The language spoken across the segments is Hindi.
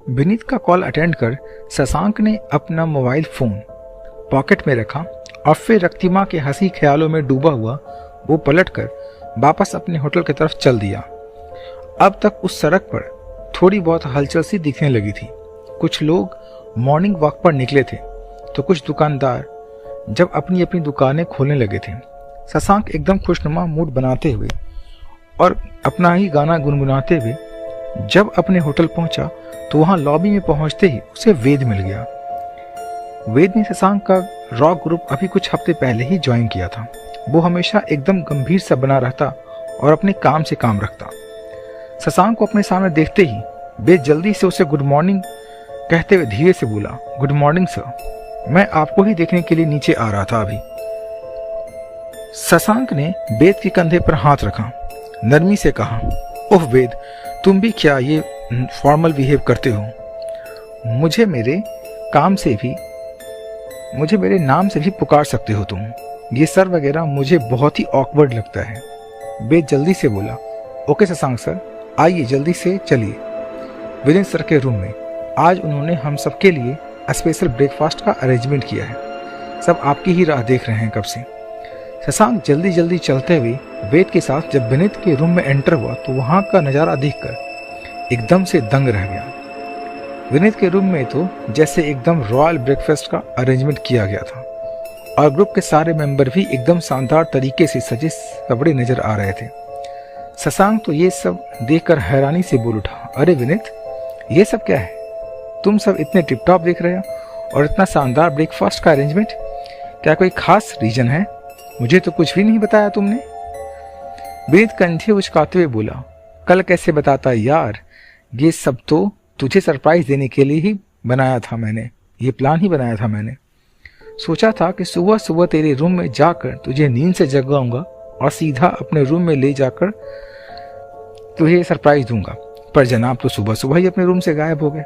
विनीत का कॉल अटेंड कर शशांक ने अपना मोबाइल फ़ोन पॉकेट में रखा और फिर रक्तिमा के हंसी ख्यालों में डूबा हुआ वो पलटकर वापस अपने होटल की तरफ चल दिया। अब तक उस सड़क पर थोड़ी बहुत हलचल सी दिखने लगी थी। कुछ लोग मॉर्निंग वॉक पर निकले थे तो कुछ दुकानदार जब अपनी अपनी दुकानें खोलने लगे थे। शशांक एकदम खुशनुमा मूड बनाते हुए और अपना ही गाना गुनगुनाते हुए जब अपने होटल पहुंचा तो वहां लॉबी में पहुंचते ही उसे वेद मिल गया। वेद ने शशांक का रॉक ग्रुप अभी कुछ हफ्ते पहले ही ज्वाइन किया था। वो हमेशा एकदम गंभीर सा बना रहता और अपने काम से काम रखता। शशांक को अपने सामने देखते ही वेद जल्दी से उसे गुड मॉर्निंग कहते हुए धीरे से बोला, गुड मॉर्निंग सर, मैं आपको ही देखने के लिए नीचे आ रहा था अभी। शशांक ने वेद के कंधे पर हाथ रखा, नरमी से कहा, ओह वेद, तुम भी क्या ये फॉर्मल बिहेव करते हो? मुझे मेरे नाम से भी पुकार सकते हो तुम। ये सर वगैरह मुझे बहुत ही ऑकवर्ड लगता है। वेद जल्दी से बोला, ओके शशांक सर, आइए जल्दी से चलिए। विनीत सर के रूम में आज उन्होंने हम सबके लिए स्पेशल ब्रेकफास्ट का अरेंजमेंट किया है। सब आपकी ही राह देख रहे हैं कब से। शशांक जल्दी जल्दी चलते हुए वेद के साथ जब विनीत के रूम में एंटर हुआ तो वहां का नज़ारा देखकर एकदम से दंग रह गया। विनीत के रूम में तो जैसे एकदम रॉयल ब्रेकफास्ट का अरेंजमेंट किया गया था और ग्रुप के सारे मेंबर भी एकदम शानदार तरीके से सजे सवरे नजर आ रहे थे। शशांक तो ये सब देखकर हैरानी से बोल उठा, अरे विनीत, ये सब क्या है? तुम सब इतने टिप टॉप दिख रहे हो और इतना शानदार ब्रेकफास्ट का अरेंजमेंट, क्या कोई खास रीजन है? मुझे तो कुछ भी नहीं बताया तुमने। विनीत कंधे उचकाते हुए बोला, कल कैसे बताता यार, ये सब तो तुझे सरप्राइज देने के लिए ही बनाया था मैंने, ये प्लान ही बनाया था मैंने। सोचा था कि सुबह सुबह तेरे रूम में जाकर तुझे नींद से जगाऊंगा और सीधा अपने रूम में ले जाकर तुझे सरप्राइज दूंगा, पर जनाब तो सुबह सुबह ही अपने रूम से गायब हो गए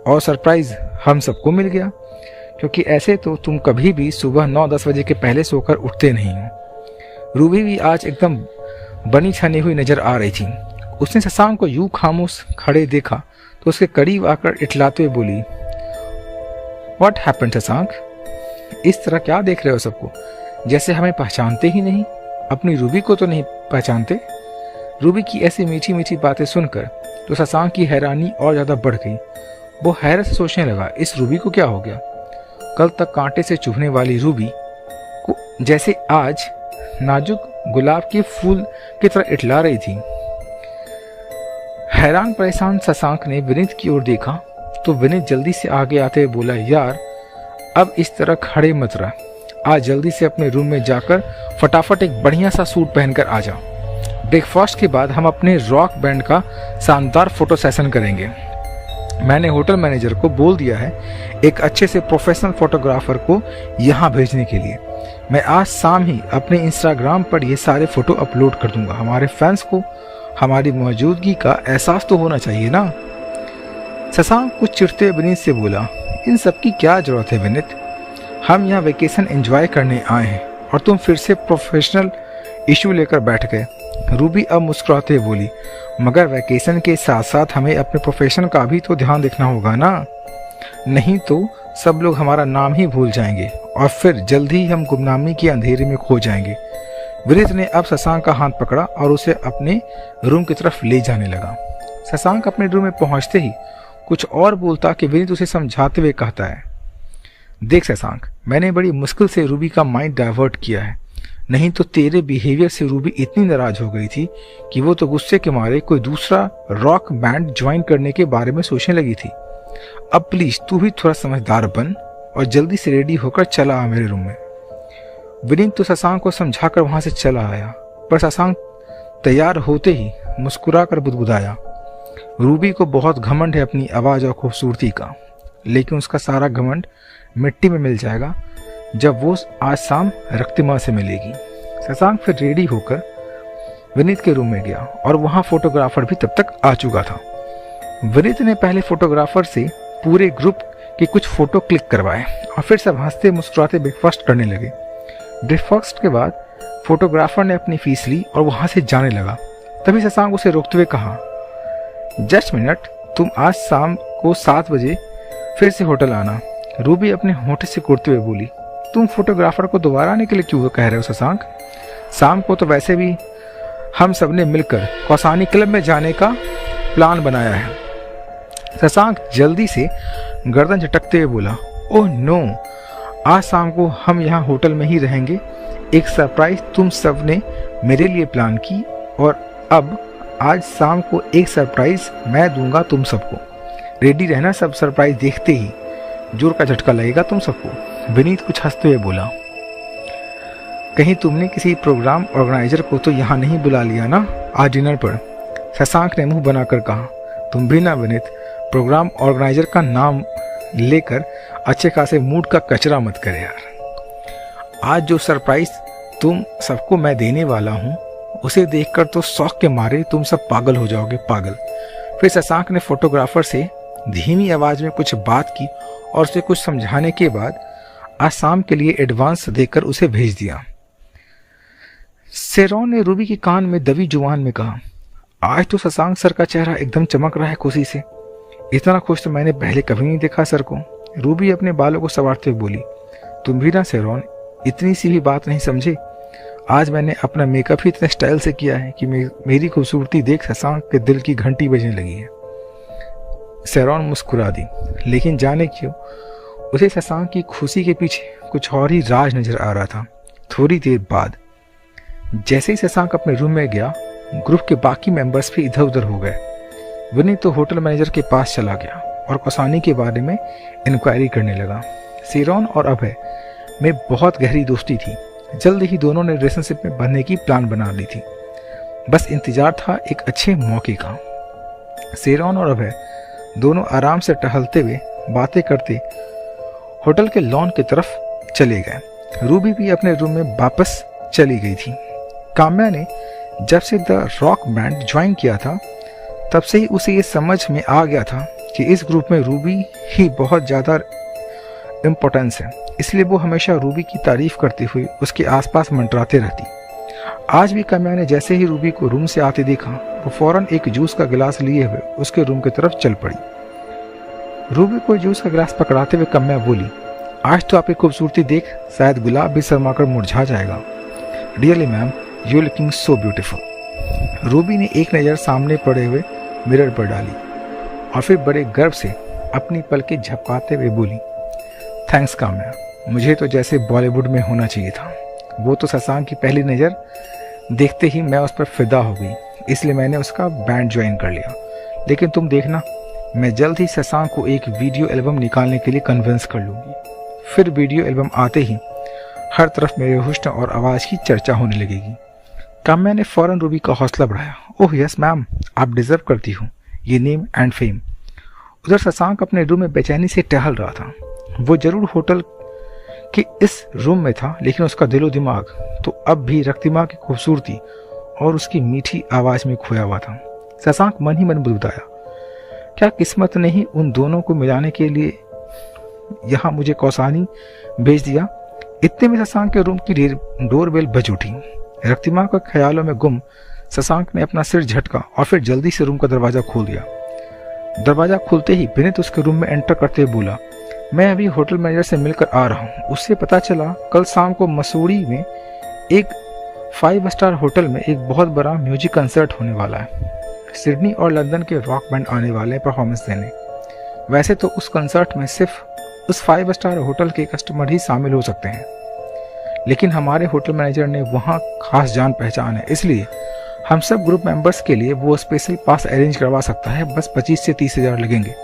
और सरप्राइज हम सबको मिल गया, क्योंकि ऐसे तो तुम कभी भी सुबह 9-10 बजे के पहले सोकर उठते नहीं हो। रूबी भी आज एकदम बनी छनी हुई नजर आ रही थी। उसने शशांक को यूं खामोश खड़े देखा तो उसके करीब आकर इठलाते हुए बोली, व्हाट हैपेंड शशांक, इस तरह क्या देख रहे हो सबको, जैसे हमें पहचानते ही नहीं? अपनी रूबी को तो नहीं पहचानते? रूबी की ऐसी मीठी मीठी बातें सुनकर तो शशांक की हैरानी और ज़्यादा बढ़ गई। वो हैरत से सोचने लगा, इस रूबी को क्या हो गया? कल तक कांटे से चुभने वाली रूबी को जैसे आज नाजुक गुलाब के फूल की तरह इठला रही थी। हैरान परेशान शशांक ने विनीत की ओर देखा तो विनीत जल्दी से आगे आते हुए बोला, यार अब इस तरह खड़े मत रह, आज जल्दी से अपने रूम में जाकर फटाफट एक बढ़िया सा सूट पहनकर आ जा। ब्रेकफास्ट के बाद हम अपने रॉक बैंड का शानदार फोटो सेशन करेंगे। मैंने होटल मैनेजर को बोल दिया है एक अच्छे से प्रोफेशनल फोटोग्राफर को यहाँ भेजने के लिए। मैं आज शाम ही अपने इंस्टाग्राम पर ये सारे फोटो अपलोड कर दूंगा। हमारे फैंस को हमारी मौजूदगी का एहसास तो होना चाहिए ना। शशांक कुछ चिढ़ते हुए विनीत से बोला, इन सब की क्या जरूरत है विनीत, हम यहाँ वेकेशन एंजॉय करने आए हैं और तुम फिर से प्रोफेशनल इशू लेकर बैठ गए। रूबी अब मुस्कुराते हुए बोली, मगर वैकेशन के साथ साथ हमें अपने प्रोफेशन का भी तो ध्यान देखना होगा ना, नहीं तो सब लोग हमारा नाम ही भूल जाएंगे और फिर जल्द ही हम गुमनामी के अंधेरे में खो जाएंगे। विनीत ने अब शशांक का हाथ पकड़ा और उसे अपने रूम की तरफ ले जाने लगा। शशांक अपने रूम में पहुंचते ही कुछ और बोलता कि विनीत उसे समझाते हुए कहता है, देख शशांक, मैंने बड़ी मुश्किल से रूबी का माइंड डाइवर्ट किया है, नहीं तो तेरे बिहेवियर से रूबी इतनी नाराज हो गई थी कि वो तो गुस्से के मारे कोई दूसरा रॉक बैंड ज्वाइन करने के बारे में सोचने लगी थी। अब प्लीज तू भी थोड़ा समझदार बन और जल्दी से रेडी होकर चला आ मेरे रूम में। विनीत तो शशांक को समझाकर वहां से चला आया, पर शशांक तैयार होते ही मुस्कुराकर बुदबुदाया, रूबी को बहुत घमंड है अपनी आवाज और खूबसूरती का, लेकिन उसका सारा घमंड मिट्टी में मिल जाएगा जब वो आज शाम रक्तिमा से मिलेगी। शशांक फिर रेडी होकर विनीत के रूम में गया और वहां फोटोग्राफर भी तब तक आ चुका था। विनीत ने पहले फोटोग्राफर से पूरे ग्रुप के कुछ फोटो क्लिक करवाए और फिर सब हंसते मुस्कुराते ब्रेकफास्ट करने लगे। ब्रेकफास्ट के बाद फोटोग्राफर ने अपनी फीस ली और वहां से जाने लगा। तभी शशांक उसे रोकते हुए कहा, जस्ट मिनट, तुम आज शाम को 7 बजे फिर से होटल आना। रूबी अपने होठे से कुड़ते हुए बोली, तुम फोटोग्राफर को दोबारा आने के लिए क्यों कह रहे हो शशांक? शाम को तो वैसे भी हम सब ने मिलकर कौसानी क्लब में जाने का प्लान बनाया है। शशांक जल्दी से गर्दन झटकते हुए बोला, ओह नो, आज शाम को हम यहाँ होटल में ही रहेंगे। एक सरप्राइज तुम सब ने मेरे लिए प्लान की और अब आज शाम को एक सरप्राइज मैं दूंगा तुम सबको। रेडी रहना, सब सरप्राइज देखते ही जोर का झटका लगेगा तुम सबको। विनीत कुछ हंसते हुए बोला, कहीं तुमने किसी प्रोग्राम ऑर्गेनाइजर को तो यहाँ नहीं बुला लिया ना आज डिनर पर? शशांक ने मुंह बनाकर कहा, तुम भी ना विनीत, प्रोग्राम ऑर्गेनाइजर का नाम लेकर अच्छे खासे मूड का कचरा मत करे यार। आज जो सरप्राइज तुम सबको मैं देने वाला हूँ उसे देखकर तो शौक के मारे तुम सब पागल हो जाओगे, पागल। फिर शशांक ने फोटोग्राफर से धीमी आवाज में कुछ बात की और उसे कुछ समझाने के बाद आज शाम के लिए एडवांस देकर उसे भेज दिया। शेरॉन ने रूबी के कान में दबी जुबान में कहा, आज तो शशांक सर का चेहरा एकदम चमक रहा है खुशी से। इतना खुश तो मैंने पहले कभी नहीं देखा सर को। रूबी अपने बालों को संवारते हुए बोली, तुम भी ना शेरॉन इतनी सी भी बात नहीं समझे। आज मैंने अपना मेकअप ही इतने स्टाइल से किया है कि मेरी खूबसूरती देख शशांक के दिल की घंटी बजने लगी है। शेरॉन मुस्कुरा दी, लेकिन जाने क्यों उसे शशांक की खुशी के पीछे कुछ और ही राज नजर आ रहा था। थोड़ी देर बाद जैसे ही शशांक अपने रूम में गया, ग्रुप के बाकी मेंबर्स भी इधर उधर हो गए। विनीत तो होटल मैनेजर के पास चला गया और कौसानी के बारे में इंक्वायरी करने लगा। शेरॉन और अभय में बहुत गहरी दोस्ती थी। जल्द ही दोनों ने रिलेशनशिप में बनने की प्लान बना ली थी। बस इंतजार था एक अच्छे मौके का। शेरॉन और अभय दोनों आराम से टहलते हुए बातें करते होटल के लॉन की तरफ चले गए। रूबी भी अपने रूम में वापस चली गई थी। काम्या ने जब से द रॉक बैंड ज्वाइन किया था तब से ही उसे ये समझ में आ गया था कि इस ग्रुप में रूबी ही बहुत ज़्यादा इम्पोर्टेंस है, इसलिए वो हमेशा रूबी की तारीफ करते हुए उसके आसपास मंडराते रहती। आज भी काम्या ने जैसे ही रूबी को रूम से आते देखा, वो फौरन एक जूस का गिलास लिए हुए उसके रूम की तरफ चल पड़ी। रूबी को जूस का गिलास पकड़ाते हुए काम्या बोली, आज तो आपकी खूबसूरती देख शायद गुलाब भी शर्माकर मुरझा जाएगा। Really ma'am, you looking so beautiful. Ruby ने एक नज़र सामने पड़े हुए मिरर पर डाली और फिर बड़े गर्व से अपनी पलकें झपकाते हुए बोली, थैंक्स काम्या, मुझे तो जैसे बॉलीवुड में होना चाहिए था। वो तो शशांक की पहली नज़र देखते ही मैं उस पर फिदा हो गई, इसलिए मैंने उसका बैंड ज्वाइन कर लिया। लेकिन तुम देखना, मैं जल्द ही शशांक को एक वीडियो एल्बम निकालने के लिए कन्विंस कर लूँगी। फिर वीडियो एल्बम आते ही हर तरफ मेरे हुस्न और आवाज़ की चर्चा होने लगेगी। काम्या ने फौरन रूबी का हौसला बढ़ाया, ओह यस मैम, आप डिजर्व करती हो ये नेम एंड फेम। उधर शशांक अपने रूम में बेचैनी से टहल रहा था। वो जरूर होटल के इस रूम में था, लेकिन उसका दिलो दिमाग तो अब भी रक्तिमा की खूबसूरती और उसकी मीठी आवाज़ में खोया हुआ था। शशांक मन ही मन बुदबुदाया, क्या किस्मत ने ही उन दोनों को मिलाने के लिए यहाँ मुझे कौसानी भेज दिया। इतने में शशांक के रूम की डोरबेल बज उठी। रक्तिमा के ख्यालों में गुम शशांक ने अपना सिर झटका और फिर जल्दी से रूम का दरवाजा खोल दिया। दरवाजा खुलते ही विनीत उसके रूम में एंटर करते हुए बोला, मैं अभी होटल मैनेजर से मिलकर आ रहा हूँ। उससे पता चला कल शाम को मसूरी में एक 5 स्टार होटल में एक बहुत बड़ा म्यूजिक कंसर्ट होने वाला है। सिडनी और लंदन के रॉक बैंड आने वाले हैं परफॉर्मेंस देने। वैसे तो उस कंसर्ट में सिर्फ उस 5 स्टार होटल के कस्टमर ही शामिल हो सकते हैं, लेकिन हमारे होटल मैनेजर ने वहाँ खास जान पहचान है, इसलिए हम सब ग्रुप मेंबर्स के लिए वो स्पेशल पास अरेंज करवा सकता है। बस 25 से 30 हज़ार लगेंगे।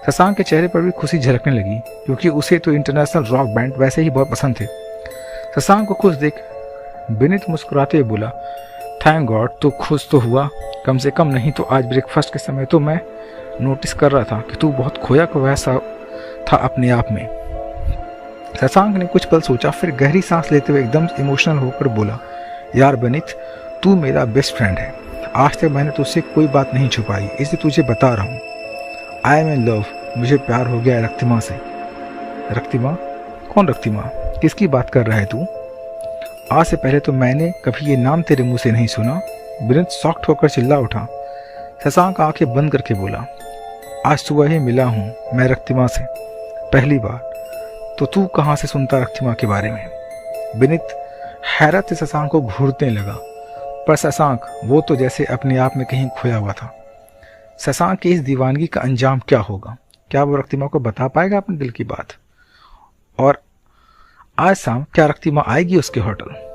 शशांक के चेहरे पर भी खुशी झलकने लगी, क्योंकि उसे तो इंटरनेशनल रॉक बैंड वैसे ही बहुत पसंद थे। शशांक को खुश देख विनीत मुस्कुराते हुए बोला, थैंक गॉड, तो खुश तो हुआ, कम से कम नहीं तो आज ब्रेकफास्ट के समय तो मैं नोटिस कर रहा था कि तू बहुत खोया वैसा था अपने आप में। शशांक ने कुछ पल सोचा, फिर गहरी सांस लेते हुए एकदम इमोशनल होकर बोला, यार विनीत, तू मेरा बेस्ट फ्रेंड है। आज तक मैंने तुझसे कोई बात नहीं छुपाई, इसलिए तुझे बता रहा हूँ, आई एम इन लव। मुझे प्यार हो गया है रक्तिमा से। रक्तिमा? कौन रक्तिमा? किसकी बात कर रहा है तू? आज से पहले तो मैंने कभी ये नाम तेरे मुंह से नहीं सुना। विनीत शॉक्ड होकर चिल्ला उठा। शशांक आंखें बंद करके बोला, आज सुबह ही मिला हूँ मैं रक्तिमा से पहली बार, तो तू कहाँ से सुनता रक्तिमा के बारे में? विनीत हैरत से शशांक को घूरने लगा, पर शशांक वो तो जैसे अपने आप में कहीं खोया हुआ था। शशांक की इस दीवानगी का अंजाम क्या होगा? क्या वो रक्तिमा को बता पाएगा अपने दिल की बात? और आज शाम क्या रक्तिमा आएगी उसके होटल?